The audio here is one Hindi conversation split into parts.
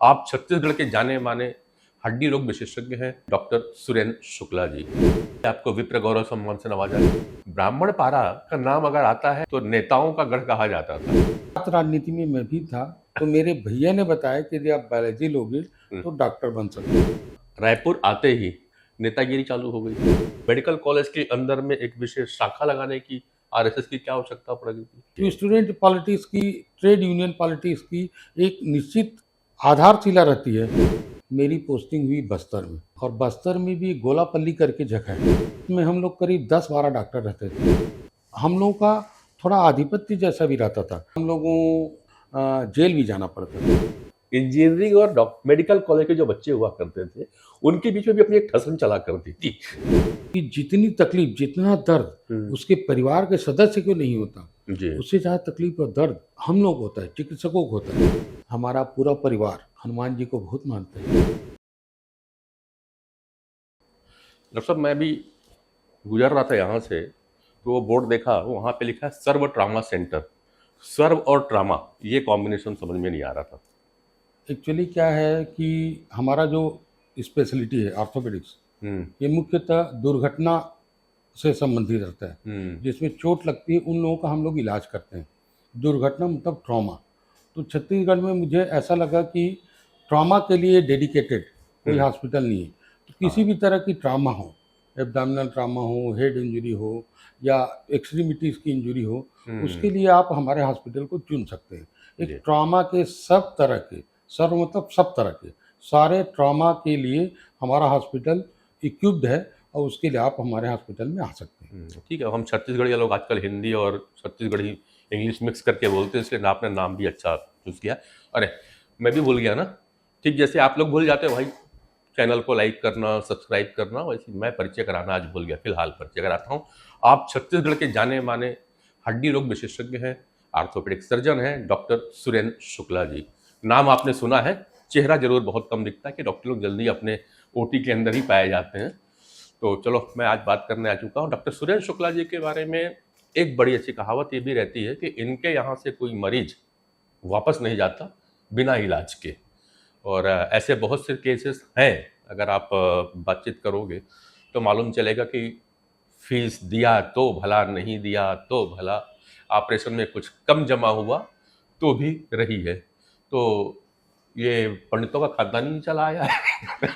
आप छत्तीसगढ़ के जाने माने हड्डी रोग विशेषज्ञ हैं डॉक्टर सुरेंद्र शुक्ला जी। आपको विप्र गौरव सम्मान से नवाजा गया। ब्राह्मण पारा का नाम अगर आता है तो नेताओं का गढ़ कहा जाता था। बात राजनीति में मैं भी था, तो मेरे भैया ने बताया कि यदि आप बायोलॉजी लोगे तो डॉक्टर बन सकते हो। रायपुर आते ही नेतागिरी चालू हो गई। मेडिकल कॉलेज के अंदर में एक विशेष शाखा लगाने की आरएसएस की क्या आवश्यकता पड़ गई थी? तो स्टूडेंट पॉलिटिक्स की, ट्रेड यूनियन पॉलिटिक्स की एक निश्चित आधारशिला रहती है। मेरी पोस्टिंग हुई बस्तर में, और बस्तर में भी गोलापल्ली करके जगह है, में हम लोग करीब 10-12 डॉक्टर रहते थे। हम लोगों का थोड़ा आधिपत्य जैसा भी रहता था, हम लोगों जेल भी जाना पड़ता था। इंजीनियरिंग और मेडिकल कॉलेज के जो बच्चे हुआ करते थे उनके बीच में भी अपनी एक ठसन चला करती थी कि जितनी तकलीफ, जितना दर्द उसके परिवार के सदस्य को नहीं होता, जी। उससे ज़्यादा तकलीफ और दर्द हम लोग होता है, चिकित्सकों को होता है। हमारा पूरा परिवार हनुमान जी को बहुत मानता है। डॉक्टर साहब, मैं भी गुजर रहा था यहाँ से तो वो बोर्ड देखा, वहाँ पे लिखा है सर्व ट्रामा सेंटर। सर्व और ट्रामा, ये कॉम्बिनेशन समझ में नहीं आ रहा था। एक्चुअली क्या है कि हमारा जो स्पेशलिटी है ऑर्थोपेडिक्स, ये मुख्यतः दुर्घटना से संबंधित रहता है। जिसमें चोट लगती है उन लोगों का हम लोग इलाज करते हैं। दुर्घटना मतलब ट्रॉमा। तो छत्तीसगढ़ में मुझे ऐसा लगा कि ट्रॉमा के लिए डेडिकेटेड कोई हॉस्पिटल नहीं है। तो किसी भी तरह की ट्रॉमा हो, एब्डोमिनल ट्रॉमा हो, हेड इंजरी हो या एक्सट्रीमिटीज़ की इंजरी हो, उसके लिए आप हमारे हॉस्पिटल को चुन सकते हैं। एक ट्रॉमा के सब तरह के, सर्व मतलब सब तरह के सारे ट्रॉमा के लिए हमारा हॉस्पिटल इक्विप्ड है, और उसके लिए आप हमारे हॉस्पिटल में आ सकते हैं। ठीक है, हम छत्तीसगढ़िया लोग आजकल हिंदी और छत्तीसगढ़ी इंग्लिश मिक्स करके बोलते हैं, इसलिए आपने नाम भी अच्छा चूज़ किया। अरे मैं भी भूल गया ना, ठीक जैसे आप लोग भूल जाते हो भाई चैनल को लाइक करना, सब्सक्राइब करना, वैसे मैं परिचय कराना आज भूल गया। फिलहाल परिचय कराता हूँ। आप छत्तीसगढ़ के जाने माने हड्डी रोग विशेषज्ञ हैं, आर्थोपेडिक सर्जन हैं डॉक्टर सुरेंद्र शुक्ला जी। नाम आपने सुना है, चेहरा जरूर बहुत कम दिखता है कि डॉक्टर लोग जल्दी अपने ओटी के अंदर ही पाए जाते हैं। तो चलो मैं आज बात करने आ चुका हूँ डॉक्टर सुरेंद्र शुक्ला जी के बारे में। एक बड़ी अच्छी कहावत ये भी रहती है कि इनके यहाँ से कोई मरीज वापस नहीं जाता बिना इलाज के, और ऐसे बहुत से केसेस हैं। अगर आप बातचीत करोगे तो मालूम चलेगा कि फीस दिया तो भला, नहीं दिया तो भला, ऑपरेशन में कुछ कम जमा हुआ तो भी रही है। तो ये पंडितों का खानदान ही चला आया है।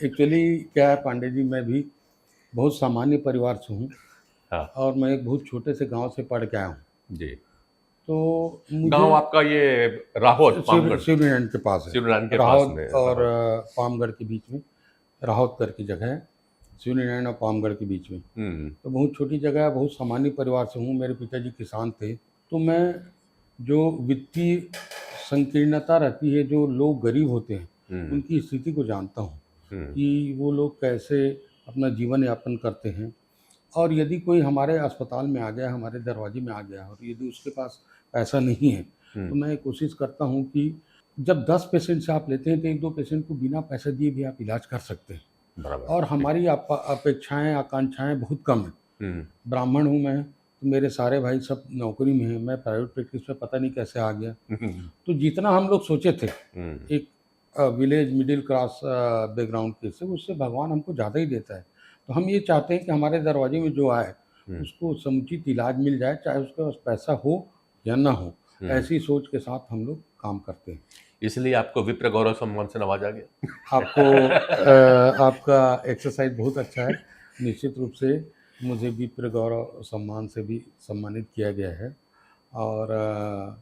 एक्चुअली क्या है पांडे जी, मैं भी बहुत सामान्य परिवार से हूँ, हाँ और मैं एक बहुत छोटे से गांव से पढ़ के आया हूँ। जी। तो मुझे गांव आपका ये राहोत, पामगढ़? शिवनारायण के पास है। शिवनारायण के पास राहोत में और राहोत। पामगढ़ के बीच में राहोत करके जगह है, शिवनारायण और पामगढ़ के बीच में। तो बहुत छोटी जगह है, बहुत सामान्य परिवार से हूँ। मेरे पिताजी किसान थे। तो मैं जो वित्तीय संकीर्णता रहती है, जो लोग गरीब होते हैं उनकी स्थिति को जानता हूँ कि वो लोग कैसे अपना जीवन यापन करते हैं। और यदि कोई हमारे अस्पताल में आ गया, हमारे दरवाजे में आ गया, और यदि उसके पास पैसा नहीं है, तो मैं कोशिश करता हूँ कि जब 10 पेशेंट से आप लेते हैं तो 1-2 पेशेंट को बिना पैसे दिए भी आप इलाज कर सकते हैं। और हमारी अपेक्षाएं, आकांक्षाएं बहुत कम है। ब्राह्मण हूँ मैं, तो मेरे सारे भाई सब नौकरी में हैं। मैं प्राइवेट प्रैक्टिस में पता नहीं कैसे आ गया। तो जितना हम लोग सोचे थे एक विलेज मिडिल क्लास बैकग्राउंड के से, उससे भगवान हमको ज़्यादा ही देता है। तो हम ये चाहते हैं कि हमारे दरवाजे में जो आए उसको समुचित इलाज मिल जाए, चाहे उसके पास पैसा हो या ना हो। ऐसी सोच के साथ हम लोग काम करते हैं। इसलिए आपको विप्र गौरव सम्मान से नवाजा गया। आपको आपका एक्सरसाइज बहुत अच्छा है। निश्चित रूप से मुझे विप्र गौरव सम्मान से भी सम्मानित किया गया है, और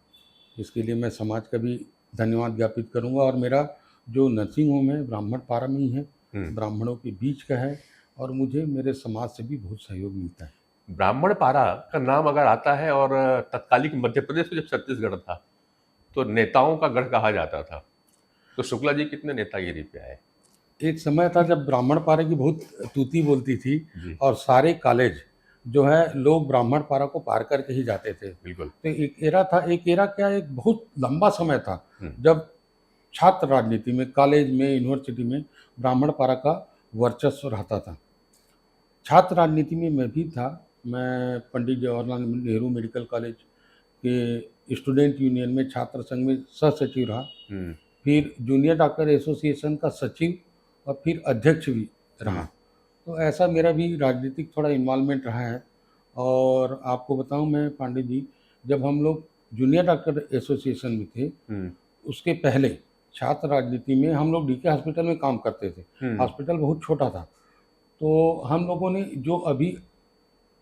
इसके लिए मैं समाज का भी धन्यवाद ज्ञापित करूंगा। और मेरा जो नर्सिंग होम है ब्राह्मण पारा में ही है, ब्राह्मणों के बीच का है, और मुझे मेरे समाज से भी बहुत सहयोग मिलता है। ब्राह्मण पारा का नाम अगर आता है, और तत्कालिक मध्य प्रदेश में जब छत्तीसगढ़ था तो नेताओं का गढ़ कहा जाता था, तो शुक्ला जी कितने नेतागिरी पे आए? एक समय था जब ब्राह्मण पारा की बहुत तूती बोलती थी, जी। और सारे कॉलेज जो है लोग ब्राह्मण पारा को पार करके ही जाते थे। बिल्कुल। तो एक एरा था, एक एरा क्या, एक बहुत लंबा समय था जब छात्र राजनीति में, कॉलेज में, यूनिवर्सिटी में ब्राह्मण पारा का वर्चस्व रहता था। छात्र राजनीति में मैं भी था। मैं पंडित जवाहरलाल नेहरू मेडिकल कॉलेज के स्टूडेंट यूनियन में, छात्र संघ में सह सचिव रहा। फिर जूनियर डॉक्टर एसोसिएशन का सचिव और फिर अध्यक्ष भी रहा। तो ऐसा मेरा भी राजनीतिक थोड़ा इन्वॉल्वमेंट रहा है। और आपको बताऊं मैं पांडे जी, जब हम लोग जूनियर डॉक्टर एसोसिएशन में थे, उसके पहले छात्र राजनीति में हम लोग डीके हॉस्पिटल में काम करते थे। हॉस्पिटल बहुत छोटा था। तो हम लोगों ने जो अभी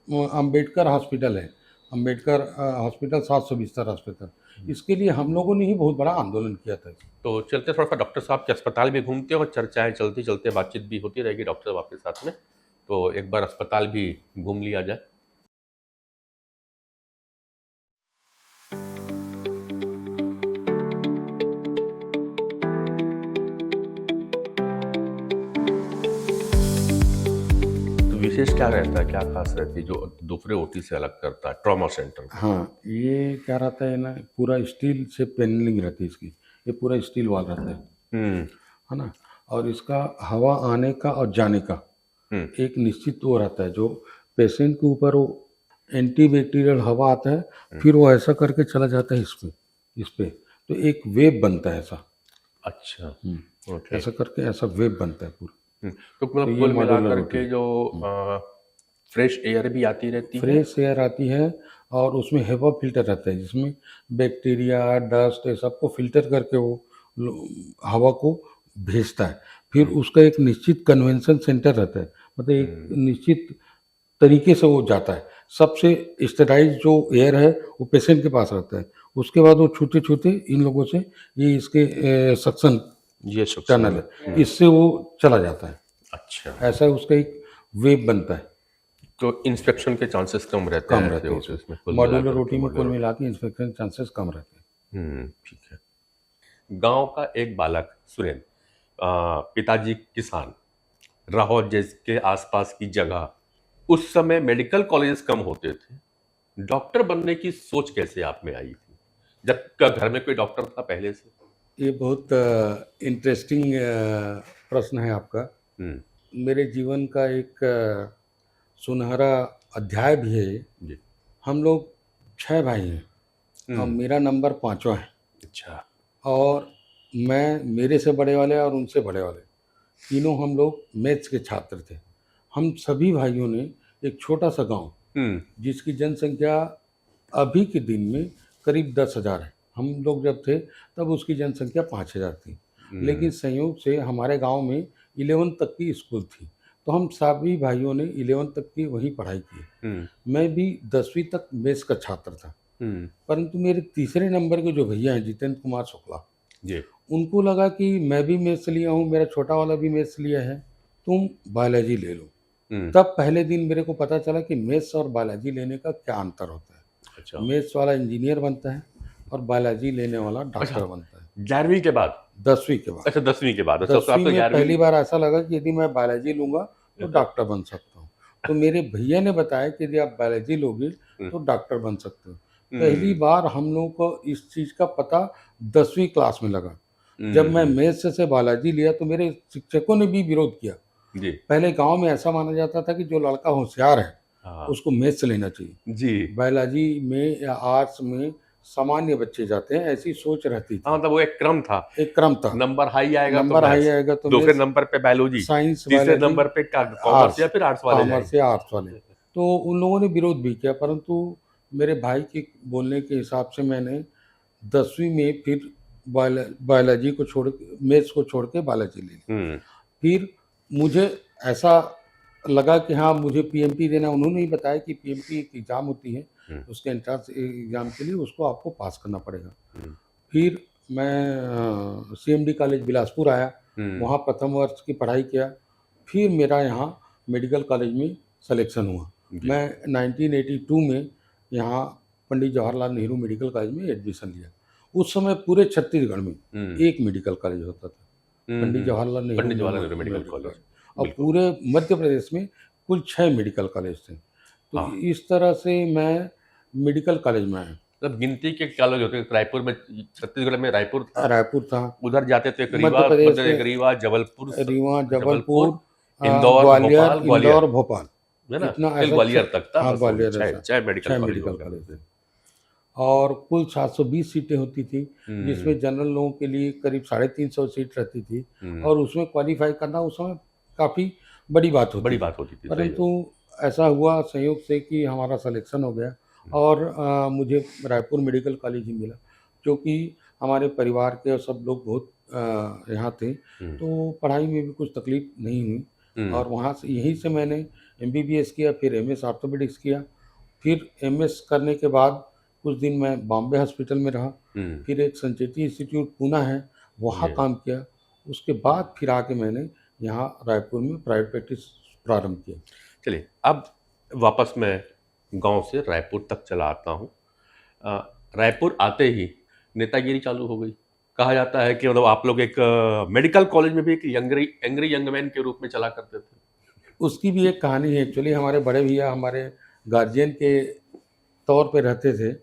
अंबेडकर हॉस्पिटल है, अंबेडकर हॉस्पिटल 700 बिस्तर हॉस्पिटल, इसके लिए हम लोगों ने ही बहुत बड़ा आंदोलन किया था। तो चलते थोड़ा सा डॉक्टर साहब के अस्पताल भी घूमते हैं और चर्चाएं चलते चलते बातचीत भी होती रहेगी डॉक्टर साहब आपके साथ में। तो एक बार अस्पताल भी घूम लिया जाए। तो विशेष क्या रहता है, क्या खास रहती है जो दूसरे ओटी से अलग करता है ट्रॉमा सेंटर? हाँ, ये क्या रहता है ना, पूरा स्टील से पैनलिंग रहती है इसकी, ये पूरा स्टील वाल रहता है ना। और इसका हवा आने का और जाने का एक निश्चित वो रहता है, जो पेशेंट के ऊपर वो एंटीबैक्टीरियल हवा आता है, फिर वो ऐसा करके चला जाता है इस पे तो एक वेव बनता है ऐसा। अच्छा, ओके। ऐसा करके ऐसा वेव बनता है पूरा। तो मतलब कुल मिलाकर के जो फ्रेश एयर भी आती रहती है, फ्रेश एयर आती है और उसमें हेवा फिल्टर रहता है, जिसमें बैक्टीरिया डस्ट सबको फिल्टर करके वो हवा को भेजता है। फिर उसका एक निश्चित कन्वेंशन सेंटर रहता है, मतलब एक निश्चित तरीके से वो जाता है। सबसे स्टेराइज जो एयर है वो पेशेंट के पास रहता है। उसके बाद वो छूते छूते इन लोगों से, ये इसके सक्शन टनल है, इससे वो चला जाता है। अच्छा, ऐसा उसका एक वेव बनता है। तो इन्फेक्शन के चांसेस कम रहते हैं उसमें। मॉड्यूलर रोटी में कुल मिला के इन्फेक्शन चांसेस कम रहते हैं। ठीक है। गांव का एक बालक सुरेंद्र, पिताजी किसान, राहौल के आसपास की जगह, उस समय मेडिकल कॉलेज कम होते थे, डॉक्टर बनने की सोच कैसे आप में आई थी, जब घर में कोई डॉक्टर था पहले से? ये बहुत इंटरेस्टिंग प्रश्न है आपका। मेरे जीवन का एक सुनहरा अध्याय भी है जी। हम लोग 6 भाई हैं और मेरा नंबर 5वां है। अच्छा। और मैं, मेरे से बड़े वाले और उनसे बड़े वाले, तीनों हम लोग मैथ्स के छात्र थे। हम सभी भाइयों ने एक छोटा सा गांव, जिसकी जनसंख्या अभी के दिन में करीब 10,000 है, हम लोग जब थे तब उसकी जनसंख्या 5,000 थी। लेकिन संयोग से हमारे गांव में 11 तक की स्कूल थी, तो हम सभी भाइयों ने 11 तक की वहीं पढ़ाई की। मैं भी 10वीं तक मेस का छात्र था। परंतु मेरे तीसरे नंबर के जो भैया हैं, जितेंद्र कुमार शुक्ला जी, उनको लगा कि मैं भी मेथ्स लिया हूँ, मेरा छोटा वाला भी मेथ्स लिया है, तुम बायोलॉजी ले लो। तब पहले दिन मेरे को पता चला कि मेथ्स और बायोलॉजी लेने का क्या अंतर होता है। अच्छा। मेथ्स वाला इंजीनियर बनता है और बायोलॉजी लेने वाला डॉक्टर बनता है। 11वीं के बाद? 10वीं के बाद। अच्छा, 10वीं के बाद। 10वीं में पहली बार ऐसा लगा कि यदि मैं बायोलॉजी लूंगा तो डॉक्टर बन सकता हूँ। तो मेरे भैया ने बताया कि यदि आप बायोलॉजी लोगे तो डॉक्टर बन सकते हो। पहली बार हम लोगों को इस चीज का पता 10वीं क्लास में लगा। जब मैं मैथ्स से बायोलॉजी लिया तो मेरे शिक्षकों ने भी विरोध किया जी। पहले गांव में ऐसा माना जाता था कि जो लड़का होशियार है उसको मैथ्स लेना चाहिए जी। बायोलॉजी में या आर्ट्स में सामान्य बच्चे जाते हैं, ऐसी सोच रहती थी। मतलब वो एक क्रम था, नंबर हाई आएगा तो दूसरे नंबर पे बायोलॉजी, साइंस, तीसरे नंबर पे कॉमर्स या फिर आर्ट्स वाले। तो उन लोगों ने विरोध भी किया, परंतु मेरे भाई के बोलने के हिसाब से मैंने 10वीं में फिर बायोलॉजी को छोड़, मैथ्स को छोड़ के बायोलॉजी ले ली। फिर मुझे ऐसा लगा कि हाँ मुझे पीएमटी देना। उन्होंने ही बताया कि पीएमटी एक एग्ज़ाम होती है, उसके एंट्रेंस एग्ज़ाम के लिए उसको आपको पास करना पड़ेगा। फिर मैं सीएमडी कॉलेज बिलासपुर आया, वहाँ प्रथम वर्ष की पढ़ाई किया। फिर मेरा यहाँ मेडिकल कॉलेज में सिलेक्शन हुआ। मैं 1982 में यहाँ पंडित जवाहरलाल नेहरू मेडिकल कॉलेज में एडमिशन लिया। उस समय पूरे छत्तीसगढ़ में एक मेडिकल कॉलेज होता था, पंडित जवाहरलाल नेहरू मेडिकल कॉलेज, और पूरे मध्य प्रदेश में कुल 6 मेडिकल कॉलेज थे। तो इस तरह से मैं मेडिकल कॉलेज में आया। मतलब गिनती के कॉलेज होते थे रायपुर में, छत्तीसगढ़ में रायपुर था, उधर जाते थे रीवा, जबलपुर, इंदौर, भोपाल, ग्वालियर तक था। ग्वालियर 6 मेडिकल कॉलेज थे। और कुल 720 सीटें होती थी, जिसमें जनरल लोगों के लिए करीब 350 सीट रहती थी, और उसमें क्वालिफाई करना उस समय काफ़ी बड़ी बात होती बड़ी थी। बात होती थी, सही है। परंतु ऐसा हुआ संयोग से कि हमारा सिलेक्शन हो गया, और मुझे रायपुर मेडिकल कॉलेज ही मिला, जो कि हमारे परिवार के सब लोग बहुत यहाँ थे, तो पढ़ाई में भी कुछ तकलीफ नहीं हुई, और वहाँ से यहीं से मैंने एमबीबीएस किया, फिर एमएस ऑर्थोपेडिक्स किया, फिर एमएस करने के बाद कुछ दिन मैं बॉम्बे हॉस्पिटल में रहा, फिर एक संचेती इंस्टीट्यूट पूना है, वहाँ जी। काम किया। उसके बाद फिर आके मैंने यहाँ रायपुर में प्राइवेट प्रैक्टिस प्रारंभ किया। चलिए, अब वापस मैं गांव से रायपुर तक चला आता हूँ। रायपुर आते ही नेतागिरी चालू हो गई। कहा जाता है कि मतलब आप लोग एक मेडिकल कॉलेज में भी एक एंग्री यंग मैन के रूप में चला करते थे। उसकी भी एक कहानी है। एक्चुअली हमारे बड़े भैया हमारे गार्जियन के तौर पे रहते थे,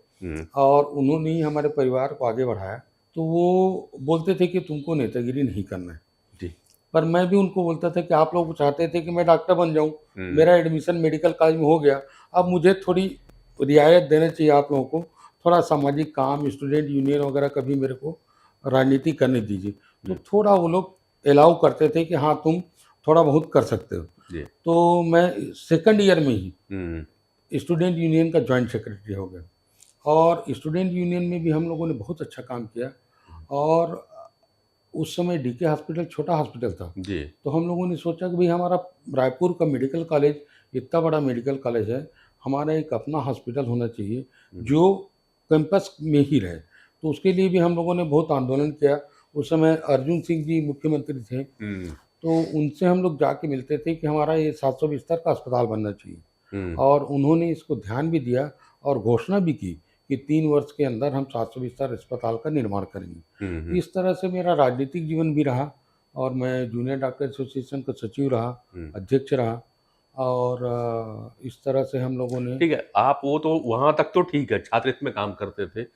और उन्होंने ही हमारे परिवार को आगे बढ़ाया। तो वो बोलते थे कि तुमको नेतागिरी नहीं करना है जी। पर मैं भी उनको बोलता था कि आप लोग चाहते थे कि मैं डॉक्टर बन जाऊं, मेरा एडमिशन मेडिकल कॉलेज में हो गया, अब मुझे थोड़ी रियायत देना चाहिए आप लोगों को, थोड़ा सामाजिक काम, स्टूडेंट यूनियन वगैरह कभी मेरे को राजनीति करने दीजिए। तो थोड़ा वो लोग अलाउ करते थे कि हाँ तुम थोड़ा बहुत कर सकते हो। जी। तो मैं सेकंड ईयर में ही स्टूडेंट यूनियन का जॉइंट सेक्रेटरी हो गया, और स्टूडेंट यूनियन में भी हम लोगों ने बहुत अच्छा काम किया। और उस समय डीके हॉस्पिटल छोटा हॉस्पिटल था, जी। तो हम लोगों ने सोचा कि भाई हमारा रायपुर का मेडिकल कॉलेज इतना बड़ा मेडिकल कॉलेज है, हमारा एक अपना हॉस्पिटल होना चाहिए जो कैंपस में ही रहे। तो उसके लिए भी हम लोगों ने बहुत आंदोलन किया। उस समय अर्जुन सिंह जी मुख्यमंत्री थे, तो उनसे हम लोग जाके मिलते थे कि हमारा ये 700 बिस्तर का अस्पताल बनना चाहिए, और उन्होंने इसको ध्यान भी दिया और घोषणा भी की कि 3 वर्ष के अंदर हम 700 बिस्तर अस्पताल का निर्माण करेंगे। इस तरह से मेरा राजनीतिक जीवन भी रहा, और मैं जूनियर डॉक्टर एसोसिएशन का सचिव रहा, अध्यक्ष रहा, और इस तरह से हम लोगों ने। ठीक है, आप वो तो वहां तक तो ठीक है, छात्रहित में काम करते थे,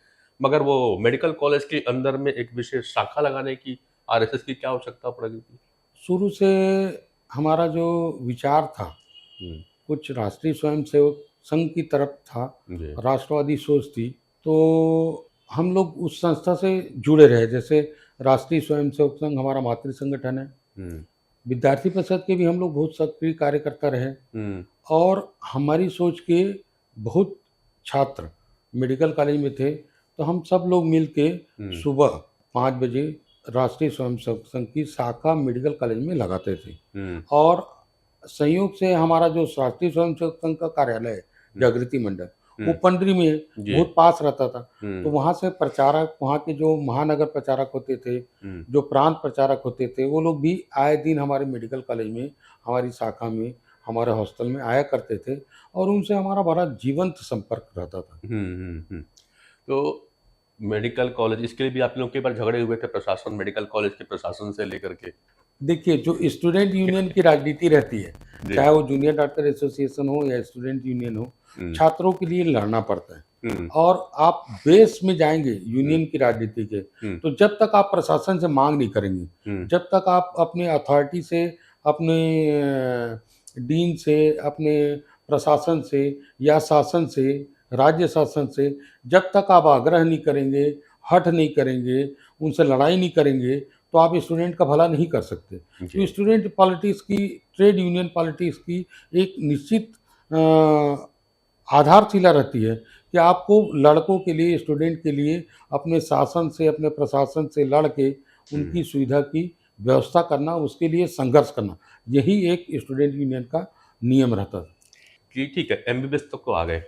मगर वो मेडिकल कॉलेज के अंदर में एक विशेष शाखा लगाने की आरएसएस की क्या आवश्यकता पड़ गई थी? शुरू से हमारा जो विचार था कुछ राष्ट्रीय स्वयंसेवक संघ की तरफ था, जी। राष्ट्रवादी सोच थी, तो हम लोग उस संस्था से जुड़े रहे। जैसे राष्ट्रीय स्वयंसेवक संघ हमारा मातृ संगठन है, विद्यार्थी परिषद के भी हम लोग बहुत सक्रिय कार्यकर्ता रहे, और हमारी सोच के बहुत छात्र मेडिकल कॉलेज में थे, तो हम सब लोग मिल के सुबह 5 बजे राष्ट्रीय स्वयंसेवक संघ की शाखा मेडिकल कॉलेज में लगाते थे। और संयोग से हमारा जो राष्ट्रीय स्वयंसेवक संघ का कार्यालय है, जागृति मंडल, वो पंडरी में बहुत पास रहता था। तो वहाँ से प्रचारक, वहाँ के जो महानगर प्रचारक होते थे, जो प्रांत प्रचारक होते थे, वो लोग भी आए दिन हमारे मेडिकल कॉलेज में, हमारी शाखा में, हमारे हॉस्टल में आया करते थे, और उनसे हमारा बड़ा जीवंत संपर्क रहता था। तो मेडिकल कॉलेज, इसके लिए भी आप लोगों के बार झगड़े हुए थे प्रशासन, मेडिकल कॉलेज के प्रशासन से लेकर के? देखिए, जो स्टूडेंट यूनियन की राजनीति रहती है, चाहे वो जूनियर डॉक्टर एसोसिएशन हो या स्टूडेंट यूनियन हो, छात्रों के लिए लड़ना पड़ता है। और आप बेस में जाएंगे यूनियन की राजनीति के, तो जब तक आप प्रशासन से मांग नहीं करेंगे, जब तक आप अपने अथॉरिटी से, अपने डीन से, अपने प्रशासन से या शासन से, राज्य शासन से, जब तक आप आग्रह नहीं करेंगे, हठ नहीं करेंगे, उनसे लड़ाई नहीं करेंगे, तो आप स्टूडेंट का भला नहीं कर सकते। तो स्टूडेंट पॉलिटिक्स की, ट्रेड यूनियन पॉलिटिक्स की एक निश्चित आधारशिला रहती है कि आपको लड़कों के लिए, स्टूडेंट के लिए अपने शासन से, अपने प्रशासन से लड़ के उनकी सुविधा की व्यवस्था करना, उसके लिए संघर्ष करना, यही एक स्टूडेंट यूनियन का नियम रहता था। कि ठीक है, एमबीबीएस तक तो आ गए,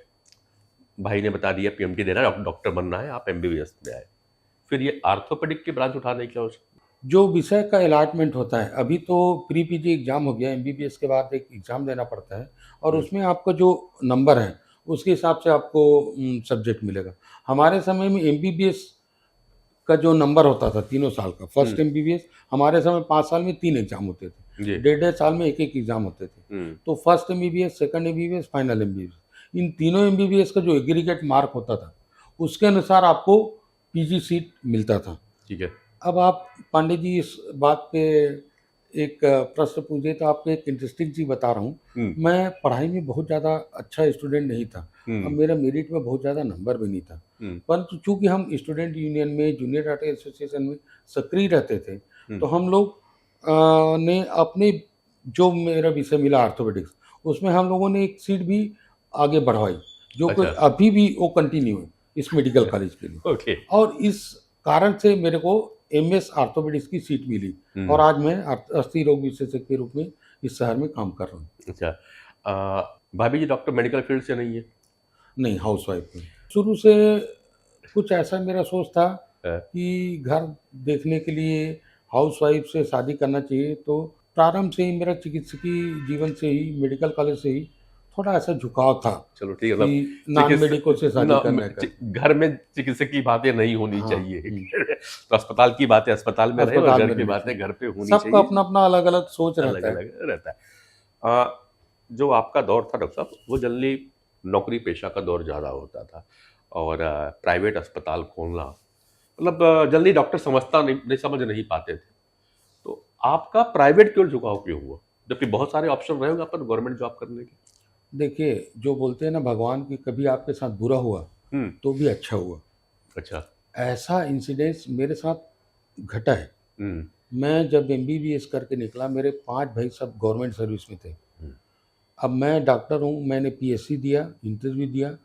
भाई ने बता दिया पीएमटी देना है, डॉक्टर बनना है, आप एमबीबीएस में आए, फिर ये आर्थोपेडिक की ब्रांच उठाने की आवश्यकता? जो विषय का अलॉटमेंट होता है, अभी तो प्री पीजी एग्जाम हो गया, एमबीबीएस के बाद एक एग्जाम देना पड़ता है, और उसमें आपका जो नंबर है उसके हिसाब से आपको सब्जेक्ट मिलेगा। हमारे समय में एमबीबीएस का जो नंबर होता था 3 साल का, फर्स्ट एमबीबीएस, हमारे समय 5 साल में 3 एग्जाम होते थे, 1.5 साल में एक एग्जाम होते थे। तो first MBBS, second MBBS, final MBBS, इन तीनों एमबीबीएस का जो एग्रीगेट मार्क होता था, उसके अनुसार आपको पीजी सीट मिलता था। ठीक है। अब आप पांडे जी इस बात पे एक प्रश्न पूछे तो आपको एक इंटरेस्टिंग चीज़ बता रहा हूँ। हम्म मैं पढ़ाई में बहुत ज़्यादा अच्छा स्टूडेंट नहीं था और हम्म मेरा मेरिट में बहुत ज़्यादा नंबर भी नहीं था। हम्म परंतु चूँकि हम स्टूडेंट यूनियन में, जूनियर डाटा एसोसिएशन में सक्रिय रहते थे, तो हम्म, हम लोग ने अपने जो मेरा विषय मिला ऑर्थोपेडिक्स, उसमें हम लोगों ने एक सीट भी आगे बढ़वाई, जो कि अच्छा। अभी भी वो कंटिन्यू है इस मेडिकल कॉलेज के लिए। ओके। और इस कारण से मेरे को एमएस ऑर्थोपेडिक्स की सीट मिली और हम्म। आज मैं अस्थि रोग विशेषज्ञ के रूप में इस शहर में काम कर रहा हूँ। अच्छा। भाभी जी डॉक्टर मेडिकल फील्ड से नहीं है? नहीं, हाउसवाइफ हूँ। शुरू से कुछ ऐसा मेरा सोच था हाँ, कि घर देखने के लिए हाउसवाइफ से शादी करना चाहिए, तो प्रारंभ से ही मेरा चिकित्सकीय जीवन से ही, मेडिकल कॉलेज से ही थोड़ा ऐसा झुकाव था चलो ठीक है, मतलब कि नॉन चिकित्सक मेडिकल से शादी करने का। घर में चिकित्सक की बातें नहीं होनी हाँ, चाहिए। तो अस्पताल की बातें अस्पताल में रहे और अस्पताल घर में की रहनी बातें चाहिए। घर पे होनी सबका चाहिए। अपना-अपना अलग-अलग सोच अलग रहता है। अलग रहता है। आ, जो आपका दौर था डॉक्टर साहब, वो जनरली नौकरी पेशा का दौर ज़्यादा होता था और प्राइवेट अस्पताल खोलना, मतलब जनरली डॉक्टर समझ नहीं पाते थे। तो आपका प्राइवेट क्यों झुकाव क्यों हुआ, जबकि बहुत सारे ऑप्शन रहे होंगे अपन गवर्नमेंट जॉब करने के? देखिए, जो बोलते हैं ना भगवान कि कभी आपके साथ बुरा हुआ, हम्म। तो भी अच्छा हुआ। अच्छा। ऐसा इंसिडेंस मेरे साथ घटा है। हम्म मैं जब एमबीबीएस करके निकला, मेरे 5 भाई सब गवर्नमेंट सर्विस में थे। हम्म अब मैं डॉक्टर हूँ, मैंने पीएससी दिया, इंटरव्यू दिया,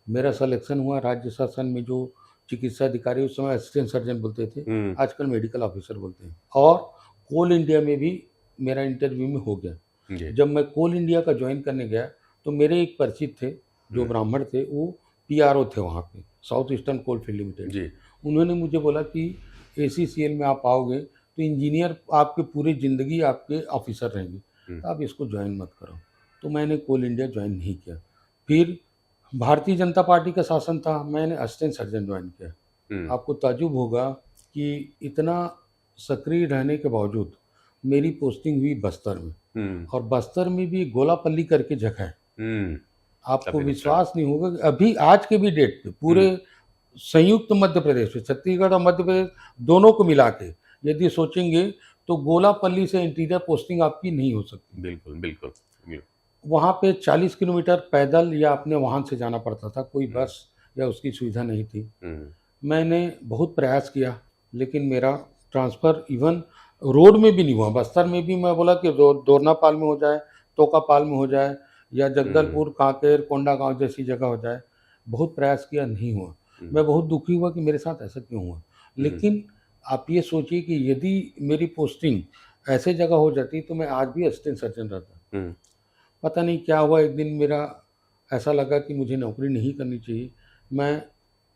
मेरा सिलेक्शन हुआ। राज्य शासन में जो चिकित्सा अधिकारी, उस समय असिस्टेंट सर्जन बोलते थे, हम्म आजकल मेडिकल ऑफिसर बोलते हैं। और कोल इंडिया में भी मेरा इंटरव्यू में हो गया। जी। जब मैं कोल इंडिया का ज्वाइन करने गया, तो मेरे एक परिचित थे, जो हम्म, ब्राह्मण थे, वो पीआरओ थे वहाँ पे, south eastern coal field limited. जी। उन्होंने मुझे बोला कि एसीसीएल में आप आओगे तो इंजीनियर आपके पूरी ज़िंदगी आपके ऑफिसर रहेंगे, हम्म तो आप इसको ज्वाइन मत करो। तो मैंने कोल इंडिया ज्वाइन नहीं किया। फिर भारतीय जनता पार्टी का शासन था, मैंने असिस्टेंट सर्जन ज्वाइन किया। हम्म आपको ताज्जुब होगा कि इतना सक्रिय रहने के बावजूद मेरी पोस्टिंग हुई बस्तर में, हम्म और बस्तर में भी गोलापल्ली करके जगह है। हम्म आपको काफी नुकसान। विश्वास नहीं होगा कि अभी आज के भी डेट पे पूरे हम्म संयुक्त मध्य प्रदेश में, छत्तीसगढ़ और मध्य प्रदेश दोनों को मिला के यदि सोचेंगे, तो गोलापल्ली से इंटीरियर पोस्टिंग आपकी नहीं हो सकती। बिल्कुल बिल्कुल। वहाँ पे 40 किलोमीटर पैदल या अपने वाहन से जाना पड़ता था, कोई हम्म बस या उसकी सुविधा नहीं थी। हम्म मैंने बहुत प्रयास किया, लेकिन मेरा ट्रांसफ़र इवन रोड में भी नहीं हुआ। बस्तर में भी मैं बोला कि दोरनापाल में हो जाए, तोकापाल में हो जाए, या हम्म जगदलपुर, कांकेर, कोंडागांव जैसी जगह हो जाए। बहुत प्रयास किया, नहीं हुआ। हम्म मैं बहुत दुखी हुआ कि मेरे साथ ऐसा क्यों हुआ। हम्म लेकिन आप ये सोचिए कि यदि मेरी पोस्टिंग ऐसे जगह हो जाती, तो मैं आज भी असिस्टेंट सर्जन रहता। हम्म पता नहीं क्या हुआ, एक दिन मेरा ऐसा लगा कि मुझे नौकरी नहीं करनी चाहिए। मैं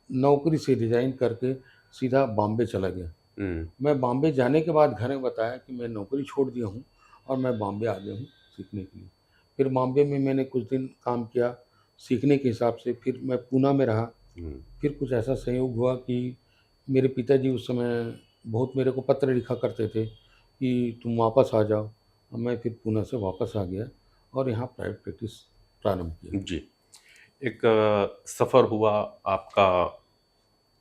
नौकरी से रिज़ाइन करके सीधा बॉम्बे चला गया। हम्म मैं बॉम्बे जाने के बाद घर में बताया कि मैं नौकरी छोड़ दिया हूँ और मैं बॉम्बे आ गया हूँ सीखने के लिए। फिर बॉम्बे में मैंने कुछ दिन काम किया सीखने के हिसाब से, फिर मैं पूना में रहा। हम्म फिर कुछ ऐसा संयोग हुआ कि मेरे पिताजी उस समय बहुत मेरे को पत्र लिखा करते थे कि तुम वापस आ जाओ। और मैं फिर पूना से वापस आ गया और यहाँ प्राइवेट प्रैक्टिस प्रारंभ किया। जी। एक सफ़र हुआ आपका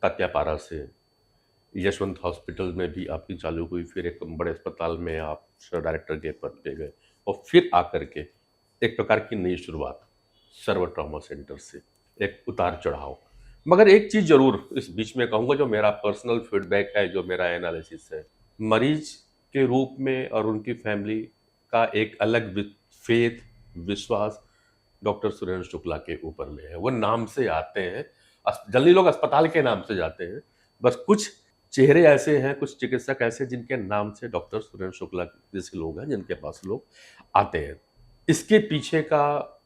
तात्यापारा से, यशवंत हॉस्पिटल में भी आपकी चालू हुई, फिर एक बड़े अस्पताल में आप डायरेक्टर के पद पे गए और फिर आकर के एक प्रकार की नई शुरुआत सर्व ट्रॉमा सेंटर से, एक उतार चढ़ाव। मगर एक चीज़ जरूर इस बीच में कहूँगा, जो मेरा पर्सनल फीडबैक है, जो मेरा एनालिसिस है, मरीज के रूप में और उनकी फैमिली का एक अलग फेथ, विश्वास डॉक्टर सुरेंद्र शुक्ला के ऊपर में है। वो नाम से आते हैं, जल्दी लोग अस्पताल के नाम से जाते हैं, बस कुछ चेहरे ऐसे हैं, कुछ चिकित्सक ऐसे जिनके नाम से डॉक्टर सुरेंद्र शुक्ला जैसे लोग हैं, जिनके पास लोग आते हैं। इसके पीछे का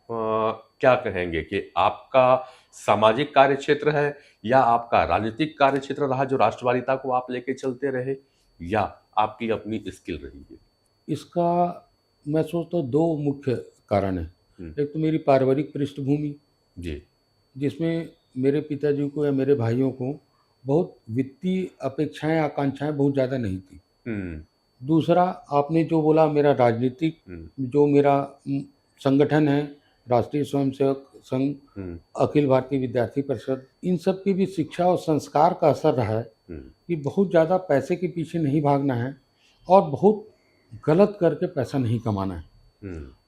क्या कहेंगे कि आपका सामाजिक कार्य क्षेत्र है, या आपका राजनीतिक कार्य क्षेत्र रहा जो राष्ट्रवादिता को आप लेके चलते रहे, या आपकी अपनी स्किल रही है? इसका मैं सोचता हूँ 2 मुख्य कारण हैं। हम्म, एक तो मेरी पारिवारिक पृष्ठभूमि, जी। जिसमें मेरे पिताजी को या मेरे भाइयों को बहुत वित्तीय अपेक्षाएँ, आकांक्षाएँ बहुत ज़्यादा नहीं थी। हम्म दूसरा, आपने जो बोला, मेरा राजनीतिक हम्म जो मेरा संगठन है, राष्ट्रीय स्वयंसेवक संघ, हम्म अखिल भारतीय विद्यार्थी परिषद, इन सब की भी शिक्षा और संस्कार का असर रहा है हम्म कि बहुत ज़्यादा पैसे के पीछे नहीं भागना है और बहुत गलत करके पैसा नहीं कमाना है।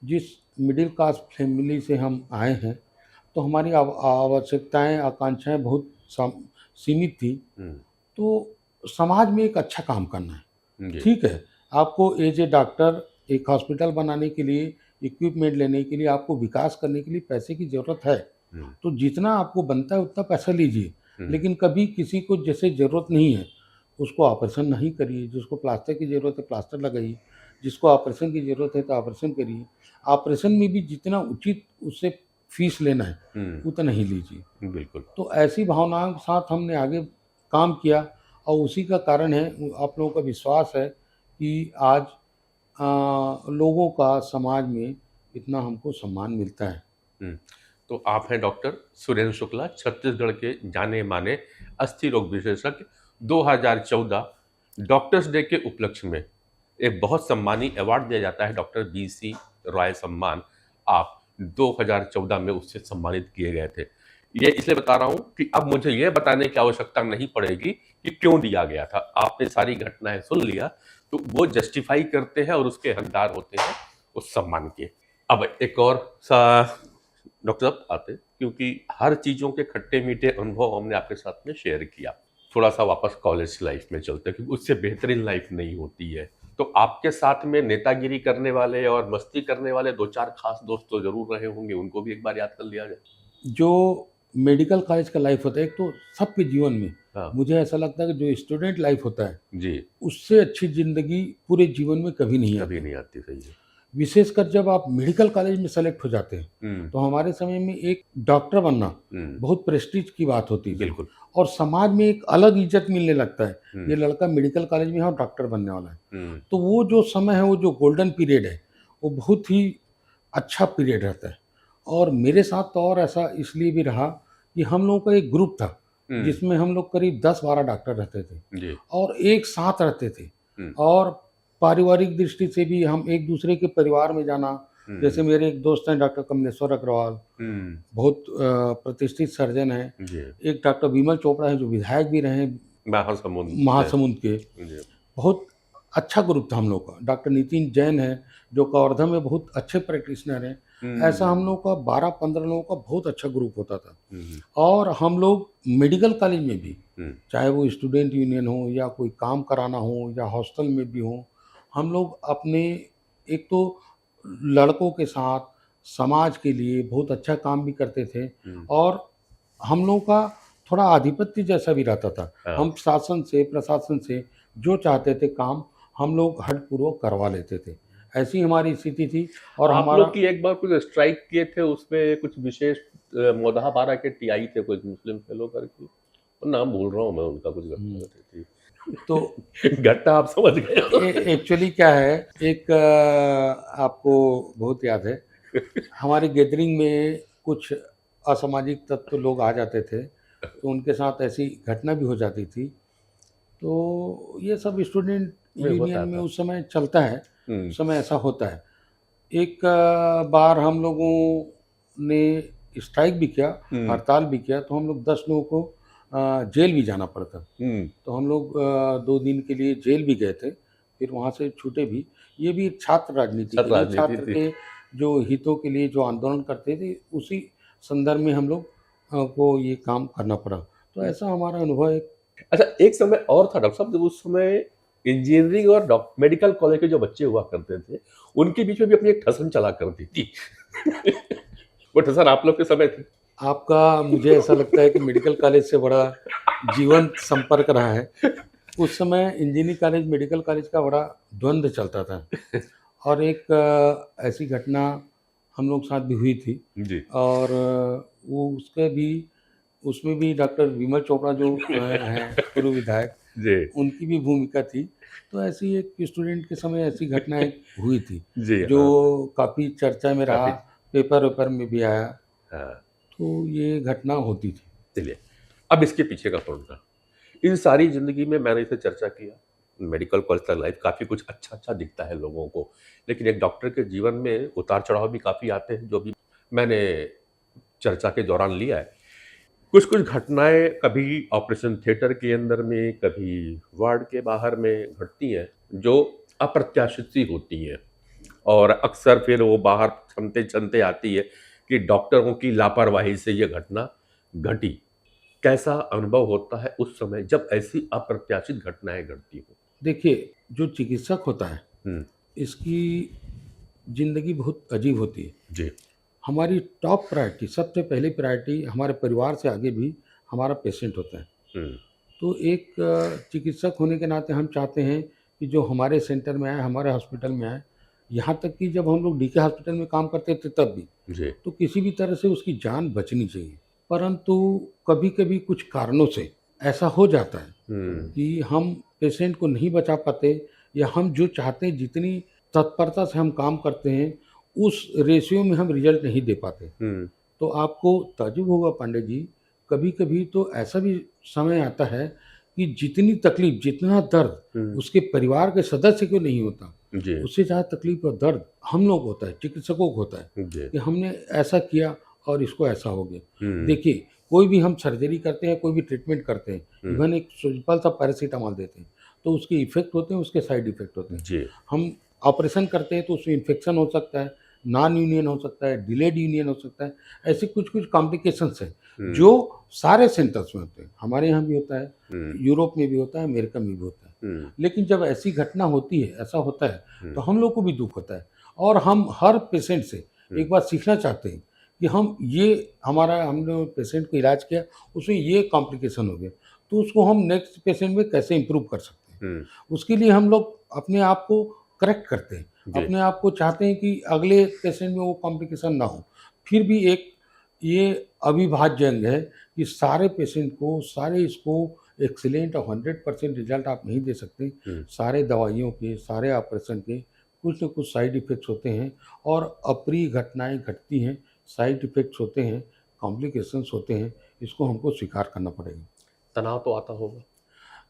जिस मिडिल क्लास फैमिली से हम आए हैं, तो हमारी आवश्यकताएं आकांक्षाएं बहुत सीमित थी। तो समाज में एक अच्छा काम करना है। जी। ठीक है, आपको एज ए डॉक्टर एक हॉस्पिटल बनाने के लिए, इक्विपमेंट लेने के लिए, आपको विकास करने के लिए पैसे की ज़रूरत है। तो जितना आपको बनता है उतना पैसा लीजिए, लेकिन कभी किसी को जैसे ज़रूरत नहीं है उसको ऑपरेशन नहीं करिए। जिसको प्लास्टर की ज़रूरत है प्लास्टर लगाइए, जिसको ऑपरेशन की ज़रूरत है तो ऑपरेशन करिए। ऑपरेशन में भी जितना उचित उससे फीस लेना है उतना ही लीजिए। बिल्कुल। तो ऐसी भावनाओं के साथ हमने आगे काम किया और उसी का कारण है, आप लोगों का विश्वास है कि आज लोगों का समाज में इतना हमको सम्मान मिलता है। तो आप हैं डॉक्टर सुरेंद्र शुक्ला, छत्तीसगढ़ के जाने माने अस्थि रोग विशेषज्ञ। 2014 डॉक्टर्स डे के उपलक्ष्य में एक बहुत सम्मानी अवार्ड दिया जाता है, डॉक्टर BC रॉय सम्मान। आप 2014 में उससे सम्मानित किए गए थे। ये इसलिए बता रहा हूं कि अब मुझे ये बताने की आवश्यकता नहीं पड़ेगी कि क्यों दिया गया था। आपने सारी घटनाएं सुन लिया, तो वो जस्टिफाई करते हैं और उसके हकदार होते हैं उस सम्मान के। अब एक और सा डॉक्टर साहब आते, क्योंकि हर चीज़ों के खट्टे मीठे अनुभव हमने आपके साथ में शेयर किया। थोड़ा सा वापस कॉलेज लाइफ में चलते हैं, क्योंकि उससे बेहतरीन लाइफ नहीं होती है। तो आपके साथ में नेतागिरी करने वाले और मस्ती करने वाले 2-4 खास दोस्त तो जरूर रहे होंगे, उनको भी एक बार याद कर लिया जाए। जो मेडिकल कॉलेज का लाइफ होता है, एक तो सबके जीवन में हाँ मुझे ऐसा लगता है कि जो स्टूडेंट लाइफ होता है जी, उससे अच्छी जिंदगी पूरे जीवन में कभी नहीं कभी आती। नहीं आती, सही है। विशेषकर जब आप मेडिकल कॉलेज में सेलेक्ट हो जाते हैं, तो हमारे समय में एक डॉक्टर बनना बहुत प्रेस्टीज की बात होती थी बिल्कुल। और समाज में एक अलग इज्जत मिलने लगता है। हम्म। ये लड़का मेडिकल कॉलेज में है और डॉक्टर बनने वाला है। हम्म। तो वो जो समय है, वो जो गोल्डन पीरियड है, वो बहुत ही अच्छा पीरियड रहता है। और मेरे साथ तो और ऐसा इसलिए भी रहा कि हम लोगों का एक ग्रुप था जिसमें हम लोग करीब 10-12 डॉक्टर रहते थे जी। और एक साथ रहते थे। और पारिवारिक दृष्टि से भी हम एक दूसरे के परिवार में जाना, जैसे मेरे एक दोस्त हैं डॉक्टर कमलेश्वर अग्रवाल, बहुत प्रतिष्ठित सर्जन हैं। जी। एक डॉक्टर विमल चोपड़ा है जो विधायक भी रहे महासमुंद के। जी। बहुत अच्छा ग्रुप था हम लोग का। डॉक्टर नितिन जैन है जो कवर्धा में बहुत अच्छे प्रैक्टिशनर हैं। ऐसा हम लोग का 12-15 लोगों का बहुत अच्छा ग्रुप होता था। और हम लोग मेडिकल कॉलेज में भी, चाहे वो स्टूडेंट यूनियन हो या कोई काम कराना हो या हॉस्टल में भी हो, हम लोग अपने एक तो लड़कों के साथ समाज के लिए बहुत अच्छा काम भी करते थे और हम लोगों का थोड़ा आधिपत्य जैसा भी रहता था। हम शासन से, प्रशासन से जो चाहते थे काम हम लोग हठपूर्वक करवा लेते थे। ऐसी हमारी स्थिति थी। और आप हमारा लोग की एक बार कुछ स्ट्राइक किए थे, उसमें कुछ विशेष मोदाहाबारा के TI थे, कोई मुस्लिम फेलो करके, नाम भूल रहा हूँ मैं उनका, कुछ घटना थी। तो घटना आप समझ गए। एक्चुअली क्या है, एक आपको बहुत याद है, हमारी गैदरिंग में कुछ असामाजिक तत्व लोग आ जाते थे, तो उनके साथ ऐसी घटना भी हो जाती थी। तो ये सब स्टूडेंट यूनियन में उस समय चलता है, उस समय ऐसा होता है। एक बार हम लोगों ने स्ट्राइक भी किया, हड़ताल भी किया, तो हम लोग 10 लोगों को जेल भी जाना पड़ता। तो हम लोग 2 दिन के लिए जेल भी गए थे, फिर वहाँ से छूटे भी। ये भी छात्र राजनीति के लिए, छात्र के जो हितों के लिए जो आंदोलन करते थे, उसी संदर्भ में हम लोग को ये काम करना पड़ा। तो ऐसा हमारा अनुभव है। अच्छा, एक समय और था डॉक्टर साहब, जब उस समय इंजीनियरिंग और मेडिकल कॉलेज के जो बच्चे हुआ करते थे, उनके बीच में भी अपनी एक ठसन चला करती थी। वो ठसन आप लोग के समय थी? आपका, मुझे ऐसा लगता है कि मेडिकल कॉलेज से बड़ा जीवंत संपर्क रहा है। उस समय इंजीनियरिंग कॉलेज मेडिकल कॉलेज का बड़ा द्वंद्व चलता था। और एक ऐसी घटना हम लोग साथ भी हुई थी जी। और वो उसमें भी डॉक्टर विमल चोपड़ा जो हैं पूर्व विधायक जी, उनकी भी भूमिका थी। तो ऐसी एक स्टूडेंट के समय ऐसी घटनाएं हुई थी जी, जो काफ़ी चर्चा में रहा, पेपर वेपर में भी आया। तो ये घटना होती थी। चलिए, अब इसके पीछे का कौन था? इन सारी जिंदगी में मैंने इसे चर्चा किया, मेडिकल कॉलेज का लाइफ काफ़ी कुछ अच्छा दिखता है लोगों को, लेकिन एक डॉक्टर के जीवन में उतार चढ़ाव भी काफ़ी आते हैं, जो भी मैंने चर्चा के दौरान लिया है। कुछ घटनाएं कभी ऑपरेशन थिएटर के अंदर में, कभी वार्ड के बाहर में घटती हैं, जो अप्रत्याशित सी होती है और अक्सर फिर वो बाहर छनते छनते आती है कि डॉक्टरों की लापरवाही से ये घटना घटी। कैसा अनुभव होता है उस समय जब ऐसी अप्रत्याशित घटनाएं घटती हो? देखिए, जो चिकित्सक होता है, हम्म। इसकी ज़िंदगी बहुत अजीब होती है। जी। हमारी टॉप प्रायोरिटी, सबसे पहली प्रायोरिटी हमारे परिवार से आगे भी हमारा पेशेंट होता है। हम्म। तो एक चिकित्सक होने के नाते हम चाहते हैं कि जो हमारे सेंटर में आए, हमारे हॉस्पिटल में आए, यहाँ तक कि जब हम लोग डीके हॉस्पिटल में काम करते थे तब भी, जी। तो किसी भी तरह से उसकी जान बचनी चाहिए। परंतु कभी-कभी कुछ कारणों से ऐसा हो जाता है हम्म। कि हम पेशेंट को नहीं बचा पाते, या हम जो चाहते हैं, जितनी तत्परता से हम काम करते हैं, उस रेशियो में हम रिजल्ट नहीं दे पाते। हम्म। तो आपको ताज्जुब होगा पांडे जी, कभी-कभी तो ऐसा भी समय आता है कि जितनी तकलीफ, जितना दर्द हम्म। उसके परिवार के सदस्य को नहीं होता, जी। उससे ज़्यादा तकलीफ और दर्द हम लोग होता है, चिकित्सकों को होता है जी। कि हमने ऐसा किया और इसको ऐसा हो गया। हम्म। देखिए, कोई भी हम सर्जरी करते हैं, कोई भी ट्रीटमेंट करते हैं, हम्म। इवन एक सिंपल सा पैरासिटामॉल देते हैं, तो उसके इफ़ेक्ट होते हैं, उसके साइड इफ़ेक्ट होते हैं। जी। हम ऑपरेशन करते हैं तो उसमें इन्फेक्शन हो सकता है, नॉन यूनियन हो सकता है, डिलेड यूनियन हो सकता है, ऐसे कुछ-कुछ कॉम्प्लिकेशंस हैं, हम्म। जो सारे सेंटर्स में होते हैं। हमारे यहाँ भी होता है, हम्म। यूरोप में भी होता है, अमेरिका में भी होता है। हम्म। लेकिन जब ऐसी घटना होती है, ऐसा होता है, हम्म। तो हम लोग को भी दुःख होता है और हम हर पेशेंट से एक बात सीखना चाहते हैं कि हमने पेशेंट को इलाज किया, उसमें ये कॉम्प्लिकेशन हो गया, तो उसको हम नेक्स्ट पेशेंट में कैसे इम्प्रूव कर सकते हैं। हम्म। उसके लिए हम लोग अपने आप को करेक्ट करते हैं, जी। अपने आप को चाहते हैं कि अगले पेशेंट में वो कॉम्प्लिकेशन ना हो। फिर भी एक ये अविभाज्य अंग है कि सारे पेशेंट को, सारे इसको एक्सीलेंट और 100% रिजल्ट आप नहीं दे सकते। हम्म। सारे दवाइयों के, सारे ऑपरेशन के कुछ न कुछ साइड इफ़ेक्ट्स होते हैं और अप्रिय घटनाएँ घटती हैं, साइड इफ़ेक्ट्स होते हैं, कॉम्प्लिकेशंस होते हैं, इसको हमको स्वीकार करना पड़ेगा। तनाव तो आता होगा।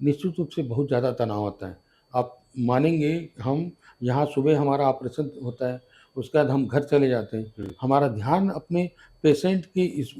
निश्चित रूप से बहुत ज़्यादा तनाव आता है। आप मानेंगे, हम यहाँ सुबह हमारा ऑपरेशन होता है, उसके बाद हम घर चले जाते हैं। हमारा ध्यान अपने पेशेंट की इस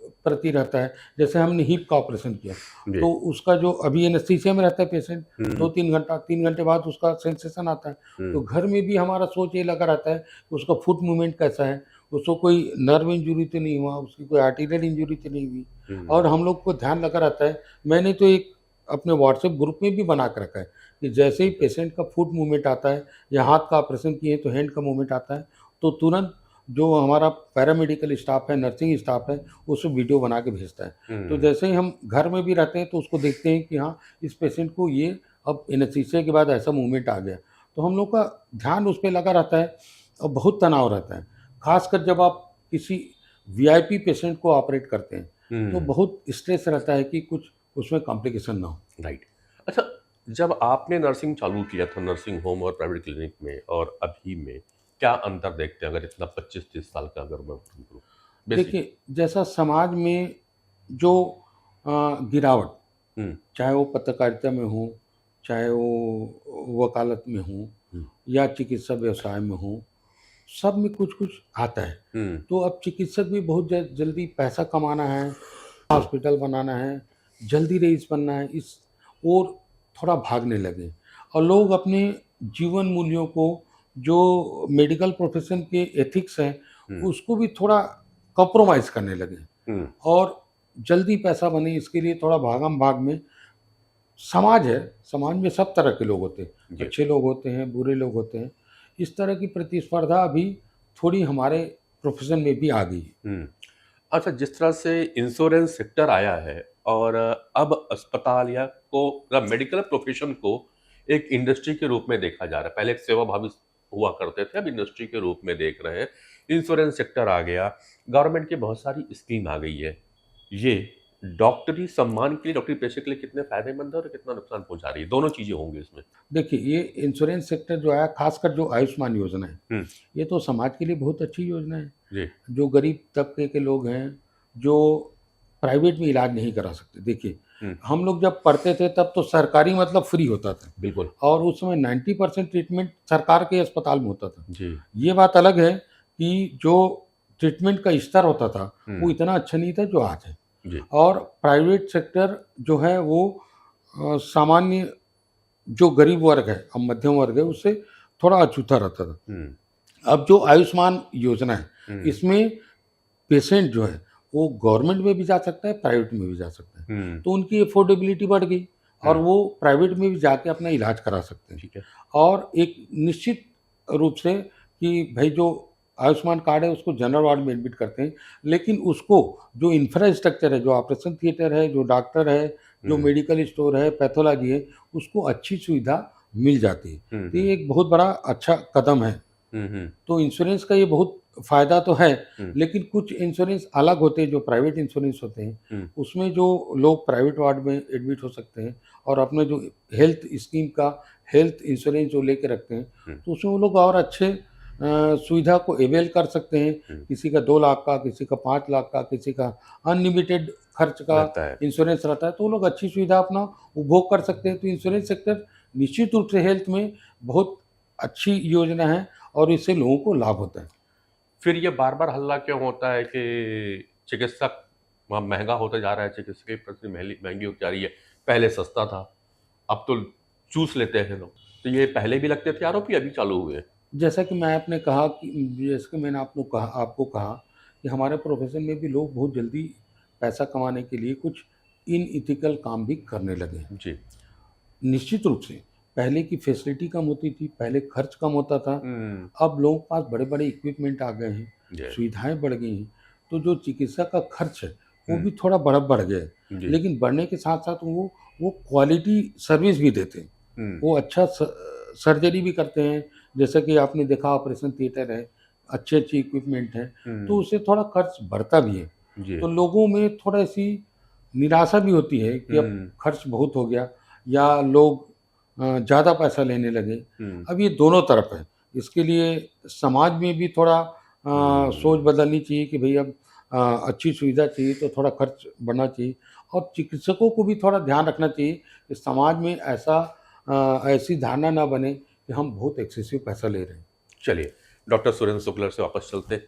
प्रति रहता है। जैसे हमने हिप का ऑपरेशन किया, जी। तो उसका जो अभी एनेस्थीसिया में रहता है पेशेंट, हम्म। 2-3 घंटा, 3 घंटे बाद उसका सेंसेशन आता है। तो हम्म। घर में भी हमारा सोच ये लगा रहता है कि उसका फुट मूवमेंट कैसा है, उसको कोई नर्व इंजरी तो नहीं हुआ, उसकी कोई आर्टेरियल इंजरी तो नहीं हुई। हम्म। और हम लोग को ध्यान लगा रहता है। मैंने तो एक अपने व्हाट्सएप ग्रुप में भी बना के रखा है कि जैसे ही पेशेंट का फुट मूवमेंट आता है या हाथ का ऑपरेशन किए तो हैंड का मूवमेंट आता है, तो तुरंत जो हमारा पैरामेडिकल स्टाफ है, नर्सिंग स्टाफ है, उसको वीडियो बना के भेजता है। तो हम्म। जैसे ही हम घर में भी रहते हैं तो उसको देखते हैं कि हाँ, इस पेशेंट को ये अब एनेस्थीसिया के बाद ऐसा मूवमेंट आ गया, तो हम लोग का ध्यान उस पे लगा रहता है और बहुत तनाव रहता है। ख़ासकर जब आप किसी वीआईपी पेशेंट को ऑपरेट करते हैं, तो हम्म। बहुत स्ट्रेस रहता है कि कुछ उसमें कॉम्प्लिकेशन ना हो। राइट। अच्छा, जब आपने नर्सिंग चालू किया था नर्सिंग होम और प्राइवेट क्लिनिक में और अभी में क्या अंतर देखते हैं, अगर इतना 25-30 साल का अगर मैं करूँ बेसिक? देखिए, जैसा समाज में जो गिरावट, हम्म। चाहे वो पत्रकारिता में हो, चाहे वो वकालत में हो हम्म। या चिकित्सा व्यवसाय में हो, सब में कुछ-कुछ आता है। हम्म। तो अब चिकित्सक भी बहुत जल्दी पैसा कमाना है, हॉस्पिटल बनाना है, जल्दी रईस बनना है, इस ओर थोड़ा भागने लगे और लोग अपने जीवन मूल्यों को, जो मेडिकल प्रोफेशन के एथिक्स हैं, हम्म। उसको भी थोड़ा कॉम्प्रोमाइज़ करने लगे हम्म। और जल्दी पैसा बने इसके लिए थोड़ा भागम-भाग में समाज है, समाज में सब तरह के लोग होते हैं, जी। अच्छे लोग होते हैं, बुरे लोग होते हैं। इस तरह की प्रतिस्पर्धा अभी थोड़ी हमारे प्रोफेशन में भी आ गई है। हम्म। अच्छा, जिस तरह से इंश्योरेंस सेक्टर आया है और अब अस्पताल या को मेडिकल प्रोफेशन को एक इंडस्ट्री के रूप में देखा जा रहा है। पहले एक सेवाभावी हुआ करते थे, अब इंडस्ट्री के रूप में देख रहे हैं। इंश्योरेंस सेक्टर आ गया, गवर्नमेंट की बहुत सारी स्कीम आ गई है। ये डॉक्टरी सम्मान के लिए, डॉक्टरी पेशे के लिए कितने फायदेमंद है और कितना नुकसान पहुंचा रही है? दोनों चीजें होंगी इसमें। देखिए, ये इंश्योरेंस सेक्टर जो है, खासकर जो आयुष्मान योजना है, हम्म। ये तो समाज के लिए बहुत अच्छी योजना है। जी। जो गरीब तबके के लोग हैं, जो प्राइवेट में इलाज नहीं करा सकते। देखिए, हम लोग जब पढ़ते थे तब तो सरकारी मतलब फ्री होता था बिल्कुल। और उस समय 90% ट्रीटमेंट सरकार के अस्पताल में होता था। जी। ये बात अलग है कि जो ट्रीटमेंट का स्तर होता था वो हम्म। इतना अच्छा नहीं था जो आज है। जी। और प्राइवेट सेक्टर जो है वो सामान्य जो गरीब वर्ग है, अब मध्यम वर्ग है, उससे थोड़ा अछूता रहता था। अब जो आयुष्मान योजना है, इसमें पेशेंट जो है वो गवर्नमेंट में भी जा सकता है, प्राइवेट में भी जा सकता है। तो उनकी अफोर्डेबिलिटी बढ़ गई और वो प्राइवेट में भी जाके अपना इलाज करा सकते हैं। ठीक है। और एक निश्चित रूप से कि भाई जो आयुष्मान कार्ड है उसको जनरल वार्ड में एडमिट करते हैं, लेकिन उसको जो इंफ्रास्ट्रक्चर है, जो ऑपरेशन थिएटर है, जो डॉक्टर है, जो मेडिकल स्टोर है, पैथोलॉजी है, उसको अच्छी सुविधा मिल जाती है। तो ये एक बहुत बड़ा अच्छा कदम है। तो इंश्योरेंस का ये बहुत फायदा तो है, लेकिन कुछ इंश्योरेंस अलग होते हैं जो प्राइवेट इंश्योरेंस होते हैं, उसमें जो लोग प्राइवेट वार्ड में एडमिट हो सकते हैं और अपने जो हेल्थ स्कीम का हेल्थ इंश्योरेंस जो लेके रखते हैं, तो उसमें वो लोग और अच्छे सुविधा को अवेल कर सकते हैं। किसी का 2 लाख का, किसी का 5 लाख का, किसी का अनलिमिटेड खर्च का इंश्योरेंस रहता है, तो वो लोग अच्छी सुविधा अपना उपभोग कर सकते हैं। तो इंश्योरेंस सेक्टर निश्चित रूप से हेल्थ में बहुत अच्छी योजना है और इससे लोगों को लाभ होता है। फिर ये बार बार हल्ला क्यों होता है कि चिकित्सक वहाँ महंगा होता जा रहा है, चिकित्सक की प्रति महंगी होती जा रही है, पहले सस्ता था, अब तो चूस लेते हैं लोग। तो ये पहले भी लगते थे आरोप, अभी चालू हुए? जैसा कि मैंने आपको कहा कि हमारे प्रोफेशन में भी लोग बहुत जल्दी पैसा कमाने के लिए कुछ इनइथिकल काम भी करने लगे हैं। जी। निश्चित रूप से पहले की फैसिलिटी कम होती थी, पहले खर्च कम होता था। अब लोगों के पास बड़े-बड़े इक्विपमेंट आ गए हैं, सुविधाएँ बढ़ गई हैं, तो जो चिकित्सा का खर्च है, वो भी थोड़ा बढ़ गया है। लेकिन बढ़ने के साथ-साथ वो क्वालिटी सर्विस भी देते हैं। वो अच्छा सर्जरी भी करते हैं, जैसा कि आपने देखा ऑपरेशन थिएटर है, अच्छे-अच्छे इक्विपमेंट हैं, तो उससे थोड़ा खर्च बढ़ता भी है। तो लोगों में थोड़ा-सी निराशा भी होती है कि अब खर्च बहुत हो गया या लोग ज़्यादा पैसा लेने लगे। अब ये दोनों तरफ है। इसके लिए समाज में भी थोड़ा सोच बदलनी चाहिए कि भई अब अच्छी सुविधा चाहिए तो थोड़ा खर्च बढ़ना चाहिए और चिकित्सकों को भी थोड़ा ध्यान रखना चाहिए कि समाज में ऐसी धारणा ना बने कि हम बहुत एक्सेसिव पैसा ले रहे हैं। चलिए, डॉक्टर सुरेंद्र शुक्ला से वापस चलते हैं,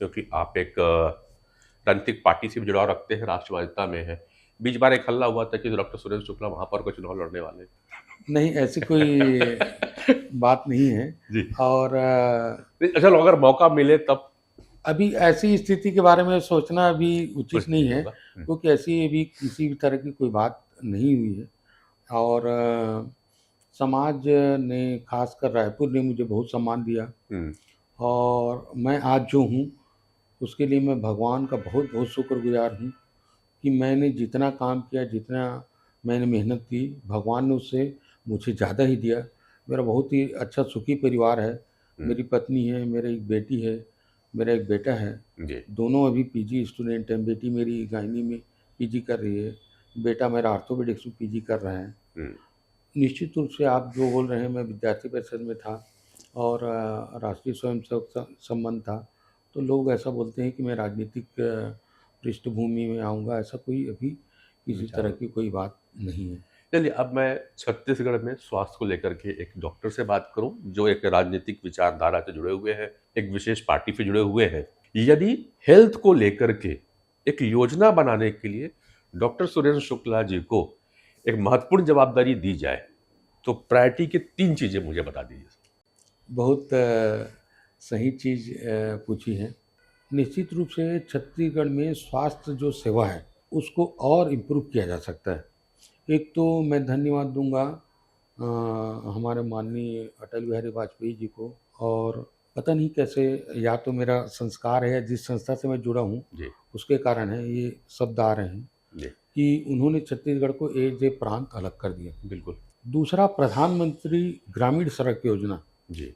क्योंकि आप एक राजनीतिक पार्टी से भी जुड़ाव रखते हैं, राष्ट्रवादिता में है। बीच बार एक हल्ला हुआ था कि डॉक्टर सुरेंद्र शुक्ला महापौर का चुनाव लड़ने वाले। नहीं, ऐसी कोई बात नहीं है। जी। और अच्छा, अगर मौका मिले तब? अभी ऐसी स्थिति के बारे में सोचना अभी उचित नहीं है, होगा। क्योंकि ऐसी अभी किसी भी तरह की कोई बात नहीं हुई है। और समाज ने, खासकर रायपुर ने मुझे बहुत सम्मान दिया और मैं आज जो हूँ उसके लिए मैं भगवान का बहुत बहुत शुक्रगुजार हूँ कि मैंने जितना काम किया, जितना मैंने मेहनत की, भगवान ने उससे मुझे ज़्यादा ही दिया। मेरा बहुत ही अच्छा सुखी परिवार है। मेरी पत्नी है, मेरी एक बेटी है, मेरा एक बेटा है। दोनों अभी पीजी स्टूडेंट हैं। बेटी मेरी गायनी में पीजी कर रही है, बेटा मेरा ऑर्थोपेडिक्स में पीजी कर रहा है। निश्चित रूप से आप जो बोल रहे हैं, मैं विद्यार्थी परिषद में था और राष्ट्रीय स्वयंसेवक संबंध था, तो लोग ऐसा बोलते हैं कि मैं राजनीतिक पृष्ठभूमि में आऊँगा, ऐसा कोई अभी किसी तरह की कोई बात नहीं है। चलिए, अब मैं छत्तीसगढ़ में स्वास्थ्य को लेकर के एक डॉक्टर से बात करूं जो एक राजनीतिक विचारधारा से जुड़े हुए हैं, एक विशेष पार्टी से जुड़े हुए हैं। यदि हेल्थ को लेकर के एक योजना बनाने के लिए डॉक्टर सुरेंद्र शुक्ला जी को एक महत्वपूर्ण जवाबदारी दी जाए, तो प्रायोरिटी की 3 चीजें मुझे बता दीजिए। बहुत सही चीज़ पूछी है। निश्चित रूप से छत्तीसगढ़ में स्वास्थ्य जो सेवा है उसको और इम्प्रूव किया जा सकता है। एक तो मैं धन्यवाद दूंगा हमारे माननीय अटल बिहारी वाजपेयी जी को, और पता नहीं कैसे, या तो मेरा संस्कार है, जिस संस्था से मैं जुड़ा हूँ उसके कारण है ये शब्द आ रहे हैं कि उन्होंने छत्तीसगढ़ को एज ए प्रांत अलग कर दिया। बिल्कुल। दूसरा, प्रधानमंत्री ग्रामीण सड़क योजना।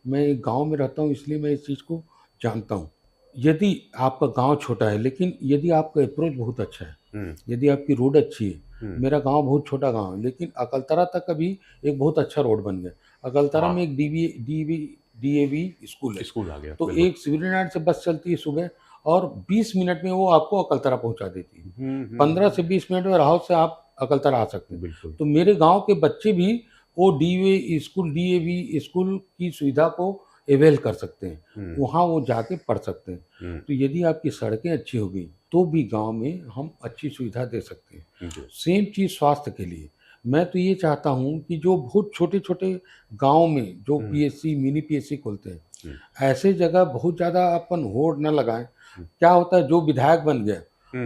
मैं एक गांव में रहता हूं, इसलिए मैं इस चीज़ को जानता हूं। यदि आपका गांव छोटा है लेकिन यदि आपका अप्रोच बहुत अच्छा है, यदि आपकी रोड अच्छी है, मेरा गांव बहुत छोटा गांव है लेकिन अकलतरा तक अभी एक बहुत अच्छा रोड बन गया। अकलतरा में एक डीएवी स्कूल आ गया। तो एक सिविल से बस चलती है सुबह और 20 मिनट में वो आपको अकलतरा पहुंचा देती है। 15 से 20 मिनट में राहत से आप अकलतरा आ सकते हैं। तो मेरे गांव के बच्चे भी वो डीएवी स्कूल की सुविधा को अवेल कर सकते हैं, वहाँ वो जाके पढ़ सकते हैं। तो यदि आपकी सड़कें अच्छी होगी तो भी गांव में हम अच्छी सुविधा दे सकते हैं। सेम चीज़ स्वास्थ्य के लिए, मैं तो ये चाहता हूँ कि जो बहुत छोटे छोटे गांव में जो पीएससी मिनी पीएससी खोलते हैं, ऐसे जगह बहुत ज़्यादा अपन होड़ न लगाएं। क्या होता है, जो विधायक बन गया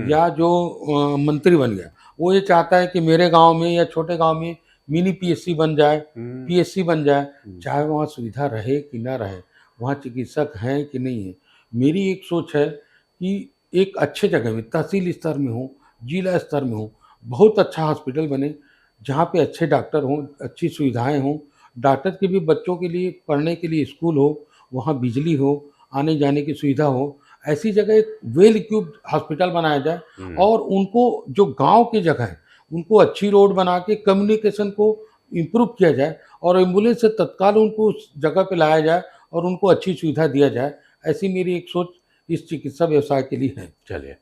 या जो मंत्री बन गया, वो ये चाहता है कि मेरे गांव में या छोटे गांव में मिनी पीएससी बन जाए, पीएससी बन जाए, चाहे वहाँ सुविधा रहे कि ना रहे, वहाँ चिकित्सक हैं कि नहीं है। मेरी एक सोच है कि एक अच्छे जगह में तहसील स्तर में हो, जिला स्तर में हो, बहुत अच्छा हॉस्पिटल बने, जहाँ पे अच्छे डॉक्टर हों, अच्छी सुविधाएं हों, डॉक्टर के भी बच्चों के लिए पढ़ने के लिए स्कूल हो, वहाँ बिजली हो, आने जाने की सुविधा हो। ऐसी जगह एक वेल इक्विप्ड हॉस्पिटल बनाया जाए और उनको जो गांव की जगह है उनको अच्छी रोड बना के कम्युनिकेशन को इम्प्रूव किया जाए और एम्बुलेंस से तत्काल उनको उस जगह पे लाया जाए और उनको अच्छी सुविधा दिया जाए। ऐसी मेरी एक सोच इस चिकित्सा व्यवसाय के लिए है। चलिए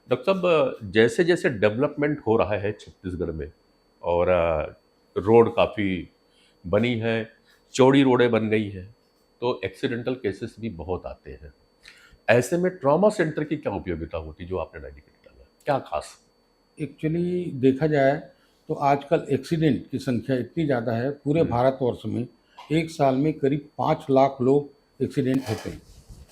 डॉक्टर साहब, जैसे जैसे डेवलपमेंट हो रहा है छत्तीसगढ़ में और रोड काफ़ी बनी है, चौड़ी रोडें बन गई हैं, तो एक्सीडेंटल केसेस भी बहुत आते हैं। ऐसे में ट्रॉमा सेंटर की क्या उपयोगिता होती, जो आपने डेडिकेट किया, क्या खास? एक्चुअली देखा जाए तो आजकल एक्सीडेंट की संख्या इतनी ज़्यादा है पूरे भारतवर्ष में, एक साल में करीब 5 लाख लोग एक्सीडेंट होते हैं।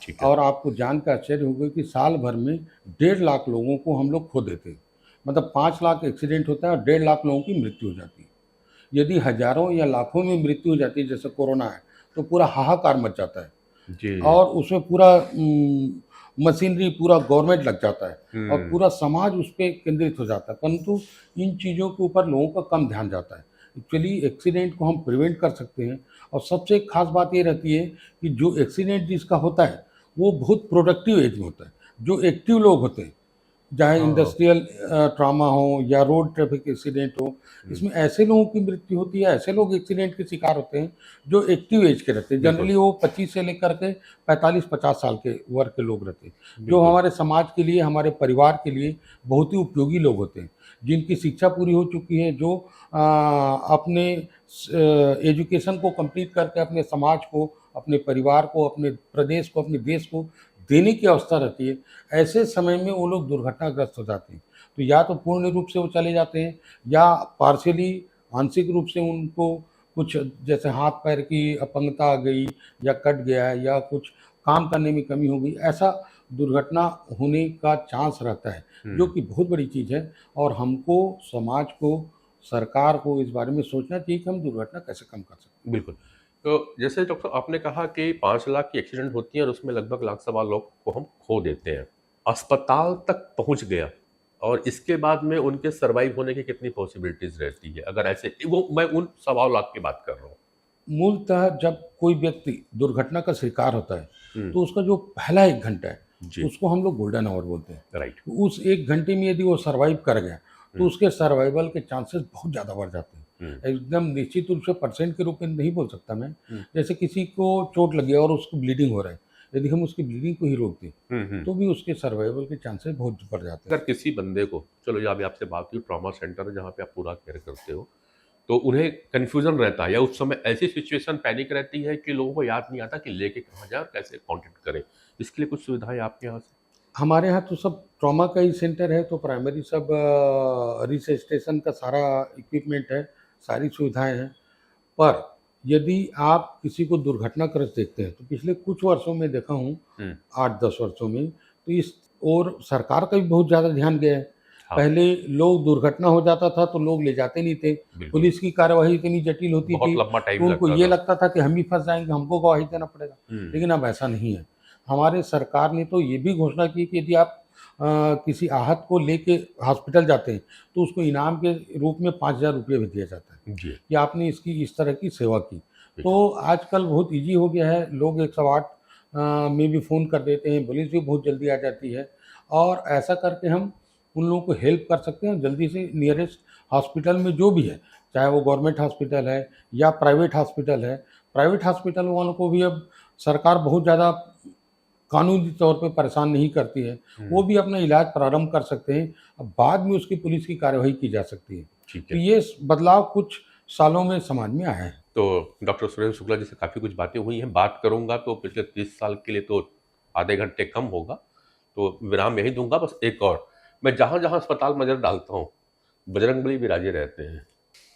ठीक है। और आपको जान के आश्चर्य होगा कि साल भर में 1.5 लाख लोगों को हम लोग खो देते हैं। मतलब 5 लाख एक्सीडेंट होता है और 1.5 लाख लोगों की मृत्यु हो जाती है। यदि हजारों या लाखों में मृत्यु हो जाती है, जैसे कोरोना है, तो पूरा हाहाकार मच जाता है जी। और उसमें पूरा मशीनरी, पूरा गवर्नमेंट लग जाता है और पूरा समाज उस पर केंद्रित हो जाता है, परंतु इन चीज़ों के ऊपर लोगों का कम ध्यान जाता है। एक्चुअली एक्सीडेंट को हम प्रिवेंट कर सकते हैं और सबसे खास बात ये रहती है कि जो एक्सीडेंट जिसका होता है वो बहुत प्रोडक्टिव एज में होता है। जो एक्टिव लोग होते हैं, चाहे हाँ। इंडस्ट्रियल ट्रॉमा हो या रोड ट्रैफिक एक्सीडेंट हो, इसमें ऐसे लोगों की मृत्यु होती है, ऐसे लोग एक्सीडेंट के शिकार होते हैं जो एक्टिव एज के रहते हैं। बिल्कुल। जनरली वो 25 से लेकर के 45-50 साल के वर्ग के लोग रहते हैं, जो बिल्कुल। हमारे समाज के लिए, हमारे परिवार के लिए बहुत ही उपयोगी लोग होते हैं, जिनकी शिक्षा पूरी हो चुकी है, जो अपने एजुकेशन को कंप्लीट करके अपने समाज को, अपने परिवार को, अपने प्रदेश को, अपने देश को देने की अवस्था रहती है। ऐसे समय में वो लोग दुर्घटनाग्रस्त हो जाते हैं। तो या तो पूर्ण रूप से वो चले जाते हैं या पार्शियली, आंशिक रूप से उनको कुछ, जैसे हाथ पैर की अपंगता आ गई या कट गया है या कुछ काम करने में कमी हो गई, ऐसा दुर्घटना होने का चांस रहता है, जो कि बहुत बड़ी चीज़ है। और हमको, समाज को, सरकार को इस बारे में सोचना चाहिए कि हम दुर्घटना कैसे कम कर सकते हैं। बिल्कुल। तो जैसे डॉक्टर आपने कहा कि 5 लाख की एक्सीडेंट होती है और उसमें लगभग लाख सवा लोग को हम खो देते हैं। अस्पताल तक पहुंच गया और इसके बाद में उनके सर्वाइव होने की कितनी पॉसिबिलिटीज रहती है, अगर ऐसे, वो मैं उन सवा लाख की बात कर रहा हूँ। मूलतः जब कोई व्यक्ति दुर्घटना का शिकार होता है तो उसका जो पहला 1 घंटा है जी। उसको हम लोग गोल्डन आवर बोलते हैं। राइट। तो उस 1 घंटे में यदि वो सरवाइव कर गया तो उसके सर्वाइवल के चांसेस बहुत ज़्यादा बढ़ जाते हैं। एकदम निश्चित रूप से परसेंट के रूप में नहीं बोल सकता मैं। जैसे किसी को चोट लगी और उसको ब्लीडिंग हो रहा है, यदि हम उसकी ब्लीडिंग को ही रोक दें तो भी उसके सर्वाइवल के चांसेस बहुत बढ़ जाते हैं। अगर किसी बंदे को, चलो ये अभी आपसे बात हुई ट्रॉमा सेंटर है जहाँ पे आप पूरा केयर करते हो, तो उन्हें कन्फ्यूजन रहता है या उस समय ऐसी सिचुएशन पैनिक रहती है कि लोगों को याद नहीं आता कि लेके कहाँ जाए और कैसे कांटेक्ट करें, इसके लिए कुछ सुविधाएं आपके यहाँ से? हमारे यहाँ तो सब ट्रॉमा का ही सेंटर है, तो प्राइमरी सब रिसस्टेशन का सारा इक्विपमेंट है, सारी सुविधाएं हैं। पर यदि आप किसी को दुर्घटनाग्रस्त देखते हैं तो पिछले कुछ वर्षों में देखा हूँ, 8-10 वर्षों में, तो इस और सरकार का भी बहुत ज़्यादा ध्यान गया है। हाँ। पहले लोग दुर्घटना हो जाता था तो लोग ले जाते नहीं थे, बिल्कुल। पुलिस की कार्यवाही इतनी जटिल होती बहुत थी लंबा तो टाइम उनको लगता ये था। लगता था कि हम ही फंस जाएंगे, हमको गवाही देना पड़ेगा। लेकिन अब ऐसा नहीं है। हमारे सरकार ने तो ये भी घोषणा की कि यदि आप किसी आहत को लेके हॉस्पिटल जाते हैं तो उसको इनाम के रूप में 5,000 रुपये भी दिया जाता है जी। कि आपने इसकी इस तरह की सेवा की। तो आजकल बहुत इजी हो गया है, लोग 108 में भी फ़ोन कर देते हैं, पुलिस भी बहुत जल्दी आ जाती है और ऐसा करके हम उन लोगों को हेल्प कर सकते हैं जल्दी से। नियरेस्ट हॉस्पिटल में जो भी है, चाहे वो गवर्नमेंट हॉस्पिटल है या प्राइवेट हॉस्पिटल है, प्राइवेट हॉस्पिटल वालों को भी अब सरकार बहुत ज़्यादा कानूनी तौर पे परेशान नहीं करती है, वो भी अपना इलाज प्रारंभ कर सकते हैं। अब बाद में उसकी पुलिस की कार्यवाही की जा सकती है। ठीक तो है। ये बदलाव कुछ सालों में समाज में आया है। तो डॉक्टर सुरेंद्र शुक्ला जी से काफ़ी कुछ बातें हुई हैं, बात करूंगा तो पिछले 30 साल के लिए तो आधे घंटे कम होगा, तो विराम यही दूंगा। बस एक और, मैं जहाँ जहाँ अस्पताल नजर डालता हूँ बजरंगबली विराजे रहते हैं,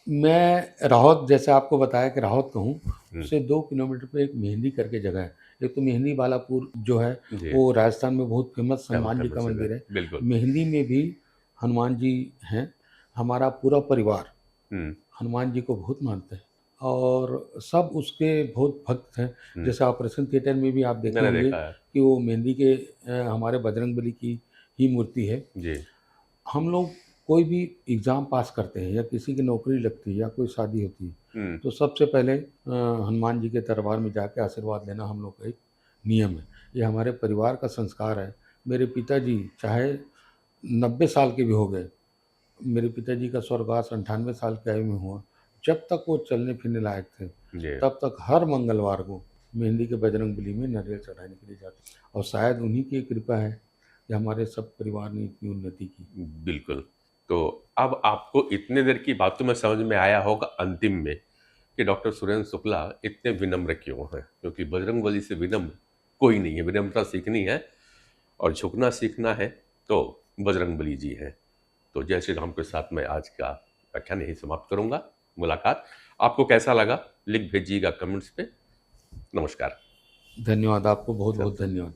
मैं राहौत, जैसे आपको बताया कि राहौत का हूँ, उससे 2 किलोमीटर पे एक मेहंदी करके जगह है। एक तो मेहंदी बालापुर जो है, जी। वो राजस्थान में बहुत फेमस क्या हनुमान जी का फेमस मंदिर जगह, है। बिल्कुल। मेहंदी में भी हनुमान जी हैं। हमारा पूरा परिवार हम्म। हनुमान जी को बहुत मानते हैं और सब उसके बहुत भक्त हैं। हम्म। जैसे ऑपरेशन थिएटर में भी आप देखे मैंने होंगे देखा है। कि वो मेहंदी के हमारे बजरंगबली की ही मूर्ति है। जी। हम लोग कोई भी एग्ज़ाम पास करते हैं या किसी की नौकरी लगती है या कोई शादी होती है, हम्म। तो सबसे पहले हनुमान जी के दरबार में जाके आशीर्वाद लेना हम लोग का एक नियम है। ये हमारे परिवार का संस्कार है। मेरे पिताजी चाहे 90 साल के भी हो गए, मेरे पिताजी का स्वर्गवास 98 साल की आयु में हुआ। जब तक वो चलने फिरने लायक थे, जी। तब तक हर मंगलवार को मेहंदी के बजरंगबली में नारियल चढ़ाने के लिए जाते, और शायद उन्हीं की कृपा है कि हमारे सब परिवार ने इतनी उन्नति की। बिल्कुल। तो अब आपको इतने देर की बातों में समझ में आया होगा अंतिम में कि डॉक्टर सुरेंद्र शुक्ला इतने विनम्र क्यों हैं, क्योंकि बजरंगबली से विनम्र कोई नहीं है। विनम्रता सीखनी है और झुकना सीखना है तो बजरंगबली जी हैं। तो जय श्री राम के साथ मैं आज का व्याख्यान यही समाप्त करूंगा। मुलाकात आपको कैसा लगा लिख भेजिएगा कमेंट्स पे। नमस्कार। धन्यवाद, आपको बहुत बहुत सत धन्यवाद।